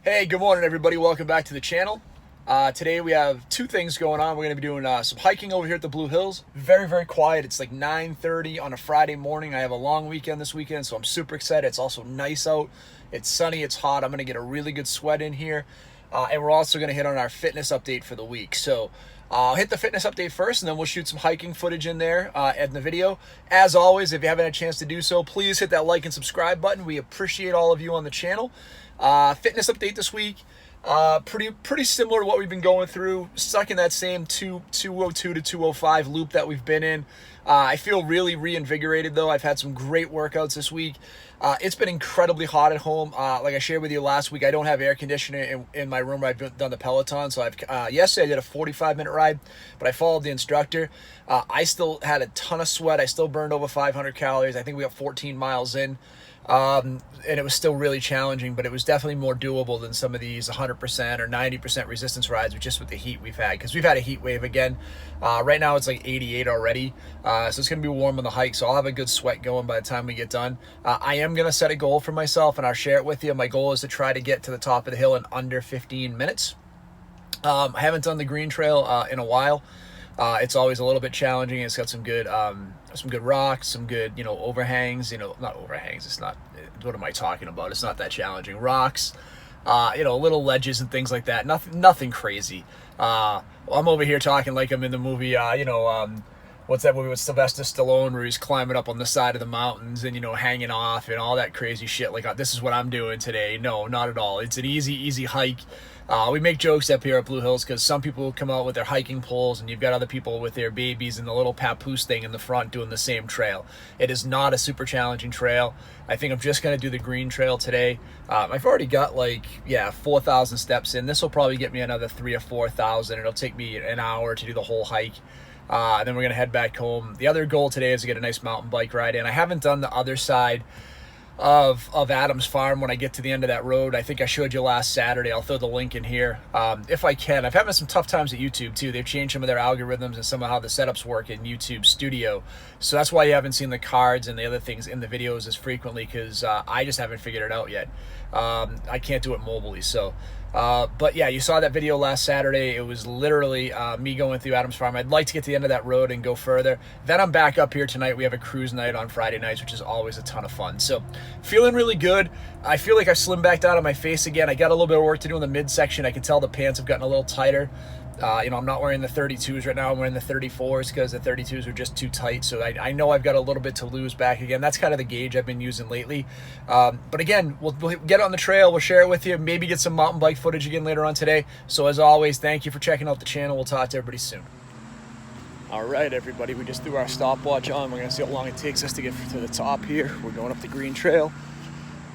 Hey, good morning, everybody. Welcome back to the channel. Today we have two things going on. We're going to be doing some hiking over here at the Blue Hills. Very, very quiet. It's like 9:30 on a Friday morning. I have a long weekend this weekend, so I'm super excited. It's also nice out. It's sunny. It's hot. I'm going to get a really good sweat in here. And we're also going to hit on our fitness update for the week. So I'll hit the fitness update first, and then we'll shoot some hiking footage in there in the video. As always, if you haven't had a chance to do so, please hit that like and subscribe button. We appreciate all of you on the channel. Fitness update this week. Pretty similar to what we've been going through. Stuck in that same 202 to 205 loop that we've been in. I feel really reinvigorated though. I've had some great workouts this week. It's been incredibly hot at home. Like I shared with you last week, I don't have air conditioning in my room where I've done the Peloton. So yesterday I did a 45-minute ride, but I followed the instructor. I still had a ton of sweat. I still burned over 500 calories. I think we got 14 miles in. And it was still really challenging, but it was definitely more doable than some of these 100% or 90% resistance rides, just with the heat we've had, because we've had a heat wave again. Right now it's like 88 already, so it's going to be warm on the hike, so I'll have a good sweat going by the time we get done. I am going to set a goal for myself, and I'll share it with you. My goal is to try to get to the top of the hill in under 15 minutes. I haven't done the green trail in a while. It's always a little bit challenging. It's got some good rocks, some good, overhangs, not overhangs. It's not, what am I talking about? It's not that challenging. Rocks, little ledges and things like that. Nothing crazy. I'm over here talking like I'm in the movie, what's that movie with Sylvester Stallone where he's climbing up on the side of the mountains and, hanging off and all that crazy shit. Like, this is what I'm doing today. No, not at all. It's an easy hike. We make jokes up here at Blue Hills because some people come out with their hiking poles and you've got other people with their babies and the little papoose thing in the front doing the same trail. It is not a super challenging trail. I think I'm just going to do the green trail today. I've already got 4,000 steps in. This will probably get me another 3,000 or 4,000. It'll take me an hour to do the whole hike. And then we're going to head back home. The other goal today is to get a nice mountain bike ride in. I haven't done the other side of Adams Farm when I get to the end of that road. I think I showed you last Saturday. I'll throw the link in here if I can. I've having some tough times at YouTube too. They've changed some of their algorithms and some of how the setups work in YouTube Studio. So that's why you haven't seen the cards and the other things in the videos as frequently, because I just haven't figured it out yet. I can't do it mobilely. So but yeah, you saw that video last Saturday. It was literally me going through Adams Farm. I'd like to get to the end of that road and go further. Then I'm back up here tonight. We have a cruise night on Friday nights, which is always a ton of fun. So feeling really good. I feel like I slimmed back down on my face again. I got a little bit of work to do in the midsection. I can tell the pants have gotten a little tighter. I'm not wearing the 32s right now. I'm wearing the 34s because the 32s are just too tight. So I know I've got a little bit to lose back again. That's kind of the gauge I've been using lately. But again, we'll get on the trail. We'll share it with you. Maybe get some mountain bike footage again later on today. So as always, thank you for checking out the channel. We'll talk to everybody soon. All right, everybody. We just threw our stopwatch on. We're going to see how long it takes us to get to the top here. We're going up the green trail.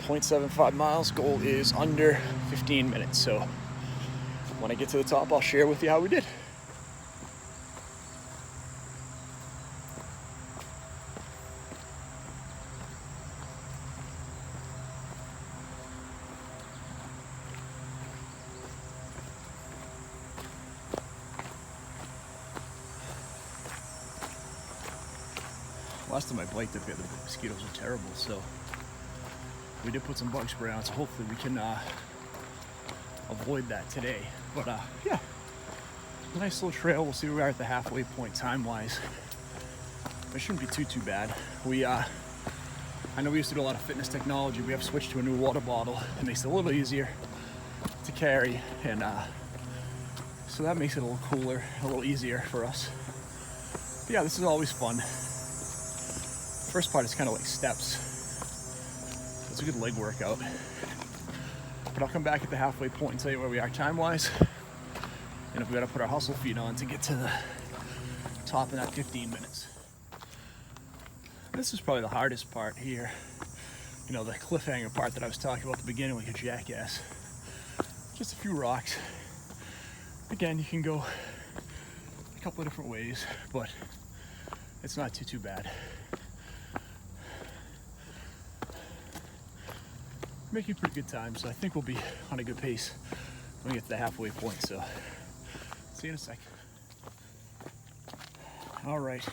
0.75 miles. Goal is under 15 minutes. So when I get to the top, I'll share with you how we did. Last time I biked up here, the mosquitoes were terrible, so we did put some bug spray on, so hopefully we can avoid that today. But yeah, nice little trail. We'll see where we are at the halfway point time-wise. It shouldn't be too bad. I know we used to do a lot of fitness technology. We have switched to a new water bottle. It makes it a little easier to carry, and so that makes it a little cooler, a little easier for us. But yeah, this is always fun. First part is kind of like steps. It's a good leg workout. But I'll come back at the halfway point and tell you where we are time-wise, and if we got to put our hustle feet on to get to the top in that 15 minutes. This is probably the hardest part here. The cliffhanger part that I was talking about at the beginning like a jackass. Just a few rocks. Again, you can go a couple of different ways, but it's not too bad. Making pretty good time, so I think we'll be on a good pace when we get to the halfway point. So see you in a sec. All right,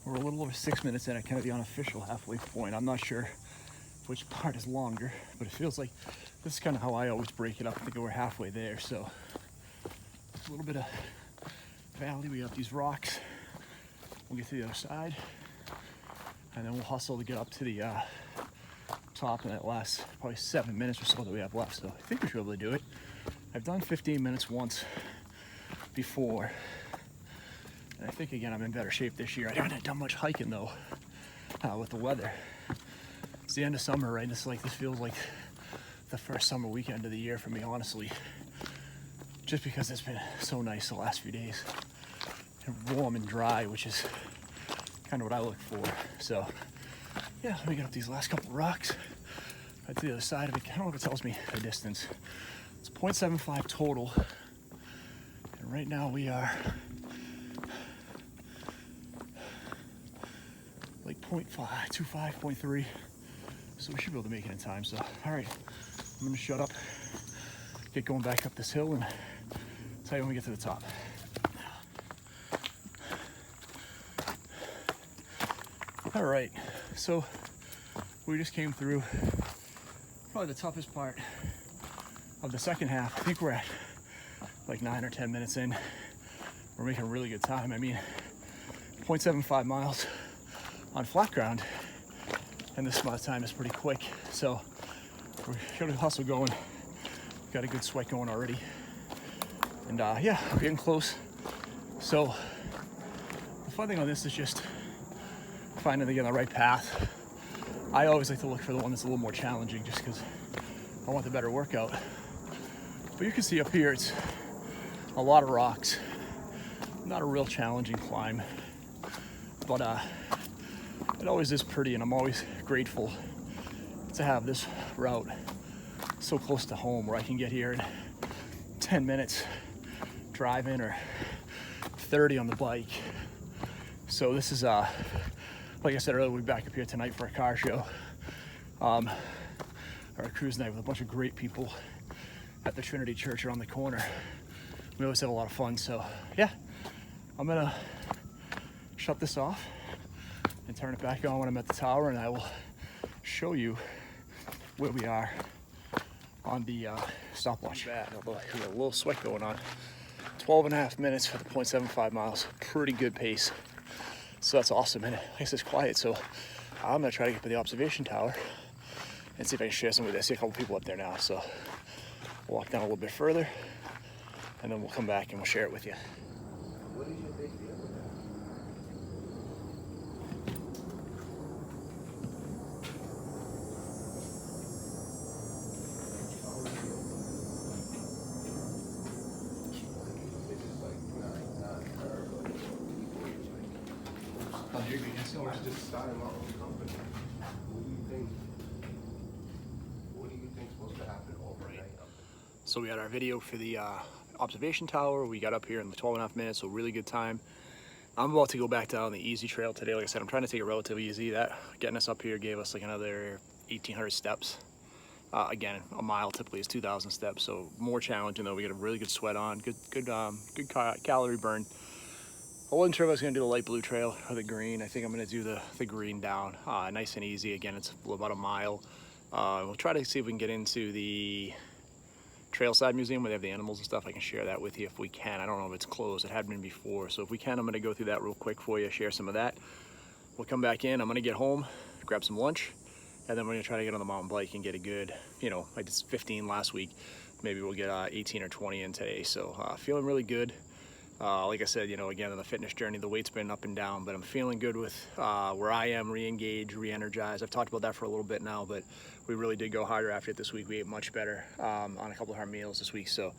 we're a little over 6 minutes in at kind of the unofficial halfway point. I'm not sure which part is longer, but it feels like this is kind of how I always break it up. I think we're halfway there, so a little bit of valley. We got these rocks. We'll get to the other side, and then we'll hustle to get up to the top in that last probably 7 minutes or so that we have left. So I think we should be able to do it. I've done 15 minutes once before, and I think again I'm in better shape this year. I haven't done much hiking though with the weather. It's the end of summer, right? It's like this feels like the first summer weekend of the year for me, honestly, just because it's been so nice the last few days and warm and dry, which is kind of what I look for. So yeah, let me get up these last couple of rocks right to the other side of it. I don't know if it tells me the distance. It's 0.75 total, and right now we are like 0.525, 0.3, so we should be able to make it in time. So all right, I'm gonna shut up, get going back up this hill, and tell you when we get to the top. All right, so we just came through probably the toughest part of the second half. I think we're at like 9 or 10 minutes in. We're making a really good time. I mean, 0.75 miles on flat ground, and this spot time is pretty quick. So we're gonna hustle going. Got a good sweat going already, and yeah, we're getting close. So the fun thing on this is just finding the right path. I always like to look for the one that's a little more challenging, just because I want the better workout. But you can see up here, it's a lot of rocks. Not a real challenging climb, but it always is pretty, and I'm always grateful to have this route so close to home, where I can get here in 10 minutes driving or 30 on the bike. So this is like I said earlier, we'll be back up here tonight for a car show, or a cruise night with a bunch of great people at the Trinity Church around the corner. We always have a lot of fun. So yeah, I'm gonna shut this off and turn it back on when I'm at the tower, and I will show you where we are on the stopwatch. Although there's a little sweat going on. 12.5 minutes for the 0.75 miles. Pretty good pace. So that's awesome, and I guess it's quiet. So I'm gonna try to get to the observation tower and see if I can share some with you. I see a couple people up there now, so we'll walk down a little bit further, and then we'll come back and we'll share it with you. What is your big deal with that? I just started my own company. What do you think's supposed to happen overnight? So we had our video for the observation tower. We got up here in the 12.5 minutes, so really good time. I'm about to go back down the easy trail today. Like I said, I'm trying to take it relatively easy. That getting us up here gave us like another 1,800 steps. Again, a mile typically is 2,000 steps, so more challenging though. We got a really good sweat on, good calorie burn. I wasn't sure if I was gonna do the light blue trail or the green. I think I'm gonna do the green down, nice and easy. Again, it's about a mile. We'll try to see if we can get into the Trailside Museum where they have the animals and stuff. I can share that with you if we can. I don't know if it's closed. It had been before, so if we can, I'm gonna go through that real quick for you, share some of that. We'll come back in. I'm gonna get home, grab some lunch, and then we're gonna try to get on the mountain bike and get a good, I did 15 last week. Maybe we'll get 18 or 20 in today. So feeling really good. Like I said, again, on the fitness journey, the weight's been up and down, but I'm feeling good with where I am, re-engaged, re-energized. I've talked about that for a little bit now, but we really did go harder after it this week. We ate much better on a couple of our meals this week. So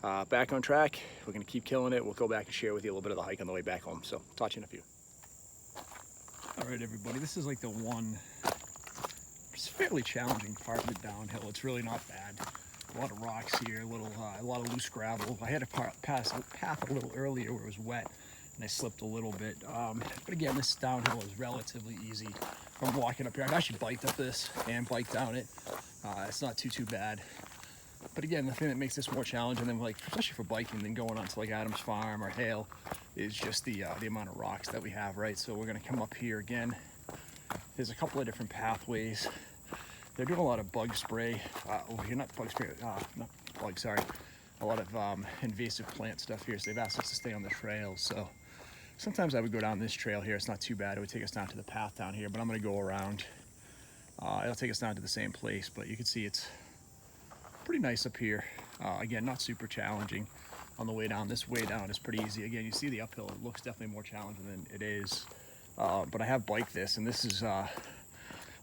back on track. We're going to keep killing it. We'll go back and share with you a little bit of the hike on the way back home. So talk to you in a few. All right, everybody. This is like the one fairly challenging part of the downhill. It's really not bad. A lot of rocks here, a lot of loose gravel. I had to pass a path a little earlier where it was wet, and I slipped a little bit. But again, this downhill is relatively easy from walking up here. I've actually biked up this and biked down it. It's not too bad. But again, the thing that makes this more challenging than especially for biking than going on to like Adams Farm or Hale is just the amount of rocks that we have, right? So we're gonna come up here again. There's a couple of different pathways They're doing a lot of bug spray over here, not bug spray, not bug, sorry. A lot of invasive plant stuff here, so they've asked us to stay on the trail. So sometimes I would go down this trail here. It's not too bad. It would take us down to the path down here, but I'm gonna go around. It'll take us down to the same place, but you can see it's pretty nice up here. Again, not super challenging on the way down. This way down is pretty easy. Again, you see the uphill, it looks definitely more challenging than it is. But I have biked this, and this is a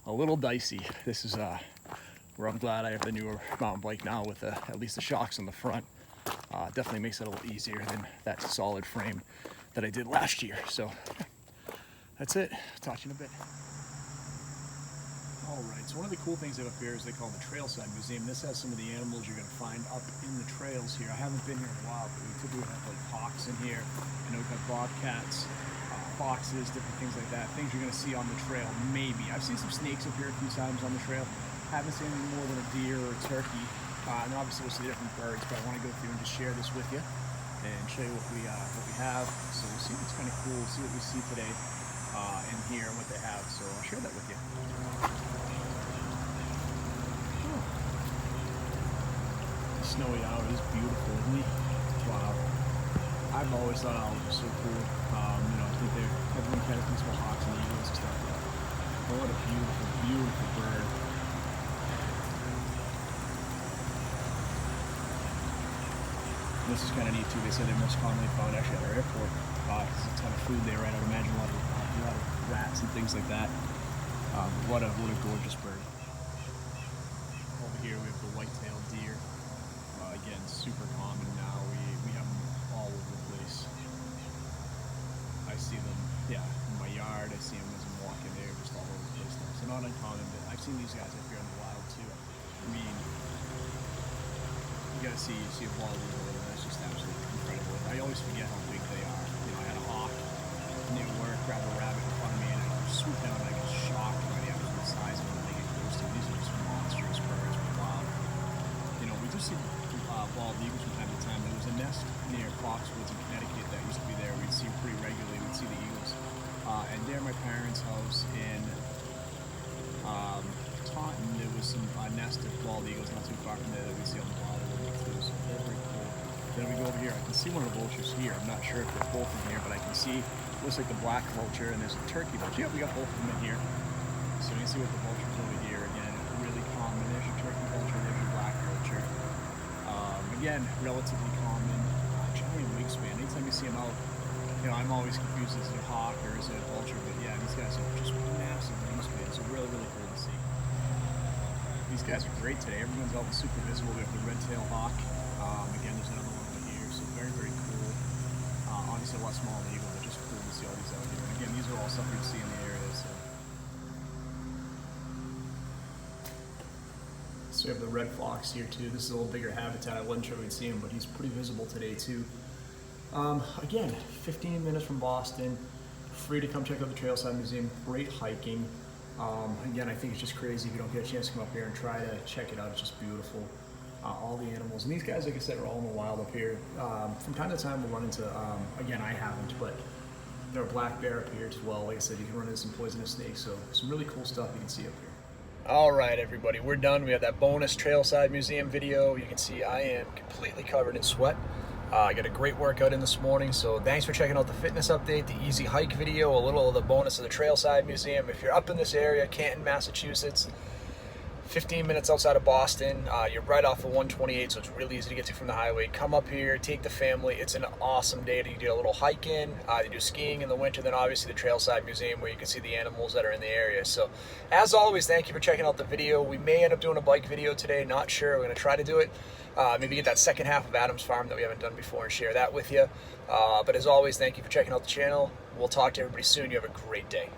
little dicey. This is where I'm glad I have the newer mountain bike now with at least the shocks on the front. Definitely makes it a little easier than that solid frame that I did last year. So that's it. Talk to you in a bit. All right, so one of the cool things up here is they call the Trailside Museum. This has some of the animals you're gonna find up in the trails here. I haven't been here in a while, but we typically have like hawks in here. I know we've got bobcats, foxes, different things like that. Things you're gonna see on the trail, maybe. I've seen some snakes up here a few times on the trail. Haven't seen anything more than a deer or a turkey. And obviously we'll see different birds, but I wanna go through and just share this with you and show you what we have. So we'll see what's kind of cool, see what we see today in here and what they have. So I'll share that with you. Snowy owl is beautiful, isn't he? Wow. I've always thought owls were so cool. You know, I think everyone kind of thinks about hawks and eagles and stuff. But what a beautiful, beautiful bird. This is kind of neat too. They say they're most commonly found actually at our airport. There's a ton of food there, right? I would imagine a lot of rats and things like that. What a gorgeous bird. Over here we have the white-tailed deer. Again, super common now. We have them all over the place. I see them, yeah, in my yard. I see them as I'm walking there, just all over the place now. So not uncommon, but I've seen these guys up here in the wild too. I mean, you gotta see a bald eagle, and that's just absolutely incredible. I always forget how big they are. You know, I had a hawk near work, grab a rabbit in front of me, and I swoop down and I get shocked by the absolute size of them when they get close to me. These are just monstrous birds, but wow. You know, we do see bald eagles from time to time. There was a nest near Foxwoods in Connecticut that used to be there. We'd see them pretty regularly. We'd see the eagles. And near my parents' house in Taunton, there was some nest of bald eagles not too far from there that we see on the bottom. It was very, very cool. Then we go over here. I can see one of the vultures here. I'm not sure if they're both in here, but I can see, looks like the black vulture, and there's a turkey vulture. Yeah, we got both of them in here. So you can see what the vultures over here. Again, really common. There's your turkey vulture, there's your black vulture. Again, relatively common. Giant wingspan. Anytime you see them out, you know, I'm always confused as a hawk or as a vulture, but yeah, these guys are just massive wingspans. So really, really cool to see. These guys are great today. Everyone's out super visible. We have the red-tailed hawk. Again, there's another one over here. So very, very cool. Obviously a lot smaller than eagle, but just cool to see all these out here. And again, these are all stuff you'd see in the area. So we have the red fox here too. This is a little bigger habitat. I wasn't sure we'd see him, but he's pretty visible today too. Again, 15 minutes from Boston. Free to come check out the Trailside Museum. Great hiking. Again, I think it's just crazy if you don't get a chance to come up here and try to check it out. It's just beautiful. All the animals. And these guys, like I said, are all in the wild up here. From time to time we'll run into, again, I haven't, but there are black bear up here as well. Like I said, you can run into some poisonous snakes. So some really cool stuff you can see up here. All right, everybody, we're done. We have that bonus Trailside Museum video. You can see I am completely covered in sweat. I got a great workout in this morning, so thanks for checking out the fitness update, the easy hike video, a little of the bonus of the Trailside Museum. If you're up in this area, Canton, Massachusetts, 15 minutes outside of Boston, you're right off of 128, so it's really easy to get to from the highway. Come up here, take the family. It's an awesome day to do a little hiking, you do skiing in the winter, then obviously the Trailside Museum where you can see the animals that are in the area. So as always, thank you for checking out the video. We may end up doing a bike video today, not sure. We're gonna try to do it. Maybe get that second half of Adam's Farm that we haven't done before and share that with you. But as always, thank you for checking out the channel. We'll talk to everybody soon. You have a great day.